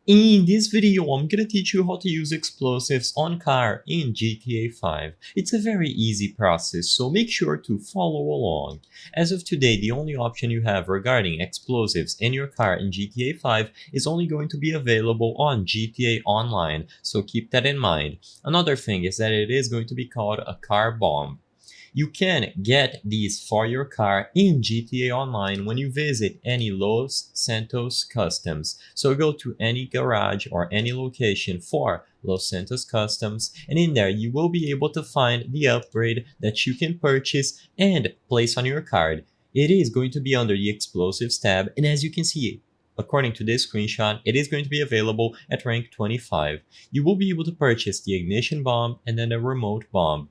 In this video, I'm gonna teach you how to use explosives on car in GTA 5. It's a very easy process, so make sure to follow along. As of today, the only option you have regarding explosives in your car in GTA 5 is only going to be available on GTA Online, so keep that in mind. Another thing is that it is going to be called a car bomb. You can get these for your car in GTA Online when you visit any Los Santos Customs. So go to any garage or any location for Los Santos Customs, and in there you will be able to find the upgrade that you can purchase and place on your card. It is going to be under the explosives tab, and as you can see, according to this screenshot, it is going to be available at rank 25. You will be able to purchase the ignition bomb and then a remote bomb.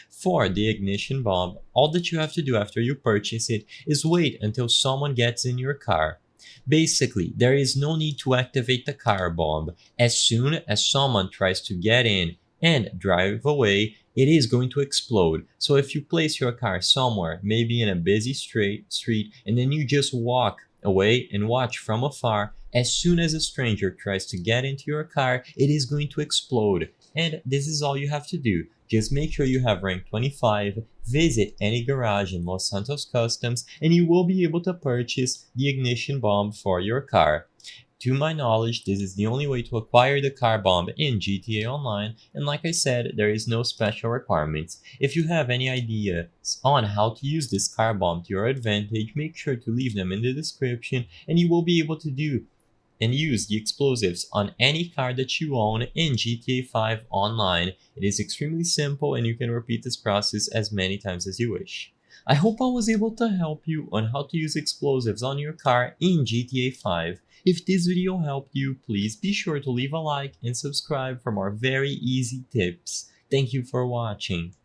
For the ignition bomb, all that you have to do after you purchase it is wait until someone gets in your car. Basically, there is no need to activate the car bomb. As soon as someone tries to get in and drive away, it is going to explode. So if you place your car somewhere, maybe in a busy street, and then you just walk away and watch from afar, as soon as a stranger tries to get into your car, it is going to explode. And this is all you have to do. Just make sure you have rank 25, visit any garage in Los Santos Customs, and you will be able to purchase the ignition bomb for your car. To my knowledge, this is the only way to acquire the car bomb in GTA Online, and like I said, there is no special requirements. If you have any ideas on how to use this car bomb to your advantage, make sure to leave them in the description, and you will be able to do and use the explosives on any car that you own in GTA 5 Online. It is extremely simple and you can repeat this process as many times as you wish. I hope I was able to help you on how to use explosives on your car in GTA 5. If this video helped you, please be sure to leave a like and subscribe for more very easy tips. Thank you for watching.